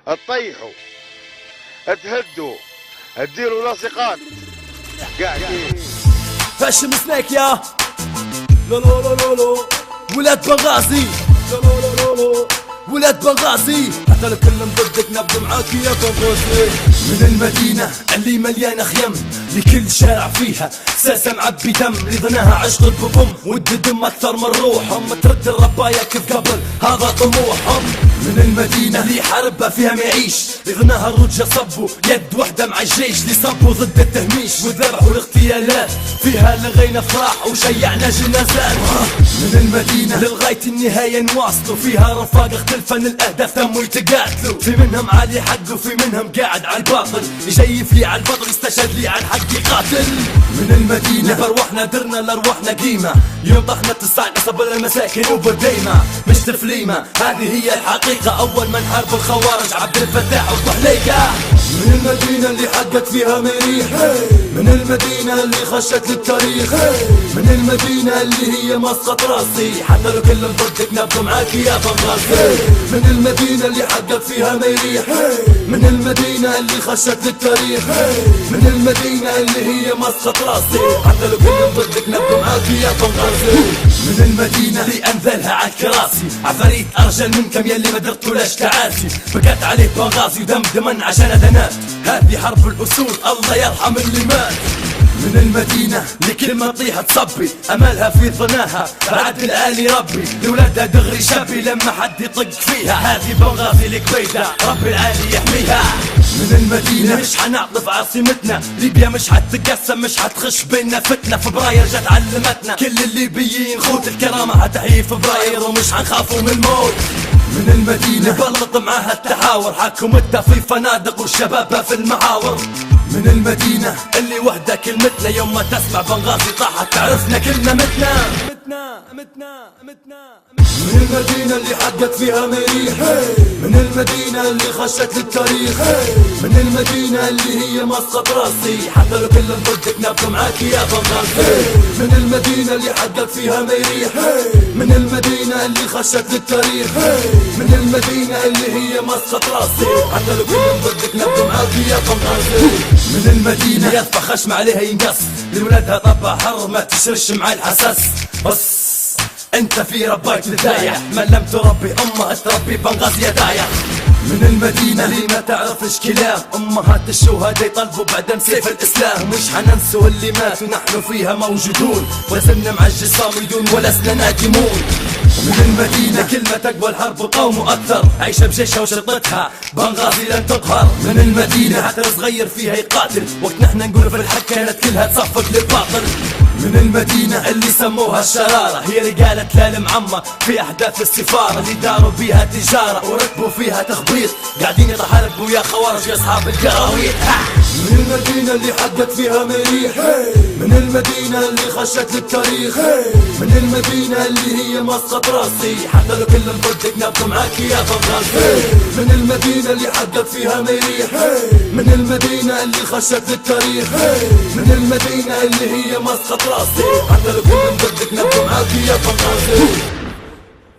تطيحوا، تهدوا، تديروا لاصقات قاعدين. هاشم سناك يا لو لو لو لو لو ولاد بنغازي، لو لو لو لو لو ولاد بنغازي، حتى لو كلهم ضدك نبدو معاك يا بنغازي. من المدينة اللي مليانة خيم، لكل شارع فيها ساسة معبي دم، اللي ظناها عشق ببم والدم أكثر من روحهم، ترد الرباية كيف قبل هذا طموحهم. من المدينة اللي حاربها فيها ما يعيش، اللي ظناها الرجة صبوا يد وحدة مع الجيش، اللي صبوا ضد التهميش وذبحوا الاغتيالات، فيها لغينا فرح وشيعنا جنازات. من المدينة للغاية النهاية نواصلوا، فيها رفاق اختلفن الأهداف تموا يتقاتلوا، في منهم عالي حق وفي منهم قاعد على الباطل، يجيف لي على البطل يستشهد لي على الحق يقاتل. من المدينة بأرواحنا درنا لأرواحنا قيمة، يوم طحنا اتسعنا صبر المساكن وبديمة مش تفليمة، هذه هي الحقيقة. أول من حارب الخوارج عبد الفتاح وطحليقة. من المدينة اللي حقت فيها مريح، من المدينة اللي خشت للتاريخ، من المدينة اللي هي مسقط راسي، حتى لو كلهم ضدك نبضوا معاك يا بنغازي. من المدينة اللي حقت فيها مريح، من المدينة اللي خشت للتاريخ، من المدينة اللي هي مسقط راسي، حتى لو كلهم ضدك نبضوا معاك يا بنغازي. من المدينة اللي أنزلها على الكراسي، عفاريت أرجل منكم يلي ما درتولاش تعاسي، بقات عليه بنغازي ودمدمن عشان دنا، هذه حرب الأسود الله يرحم اللي مات. من المدينة لكل ما تطيح تصبي، أملها في ظناها بعد الآلي ربي، لولادها دغري شبي لما حد يطق فيها، هذه بنغازي القبيدة ربي العالي يحميها. من المدينة مش حنعطف عاصمتنا، ليبيا مش حتقسم مش حتخش بينا فتنة، فبراير جت علمتنا كل الليبيين خوت الكرامة هتحيي فبراير ومش حنخافوا من الموت. من المدينة بلط معاها التحاور، حكومتها في فنادق وشبابها في المعاور. من المدينة اللي وحدة كلمتنا، يوم ما تسمع بنغازي طاحت تعرفنا كلنا متنا. من المدينة اللي حقت فيها مريح، من المدينة اللي خشت للتاريخ، من المدينة اللي هي مسقط راسي، حتى لو كلهم ضدك نبضوا معاك يا بنغازي. من المدينة اللي حقت فيها مريح، من المدينة اللي خشت للتاريخ، من المدينة اللي هي مسقط راسي، حتى لو كلهم ضدك نبضوا معاك يا بنغازي. من المدينة يطفى خشم عليها ينقص، لولادها طبع حر ما تشرش مع الحساس، بس انت في رباك تدايح، من لم تربي امها تربي بنغازي دايح. من المدينة اللي ما تعرفش كلام، امهات الشهداء يطلبوا بعدم سيف الاسلام، مش حننسوا اللي ماتوا نحن فيها موجودون، ولسنا مع الجسام يدون ولسنا نادمون. من المدينة كل ما تقوى الحرب قوم أكثر، عايشة بجيشها وشرطتها بنغازي لن تقهر. من المدينة حتى صغير فيها يقاتل، وقت نحن نقول في الحق كانت كلها تصفق للباطل. من المدينة اللي سموها الشرارة، هي رجالة لا المعمة في أحداث السفارة، اللي داروا بيها تجارة وركبوا فيها تخبيط، قاعدين يتحاربوا يا خوارج يا أصحاب القراويط. من المدينة اللي حقت فيها مريح، من المدينة اللي خشت للتاريخ، من المدينة اللي هي مسقط راسي، حتى لو كلهم ضدك نبضوا معاك يا بنغازي. من المدينة اللي حقت فيها مريح، من المدينة اللي خشت للتاريخ، من المدينة اللي هي مسقط راسي، حتى لو كلهم ضدك نبضوا معاك يا بنغازي.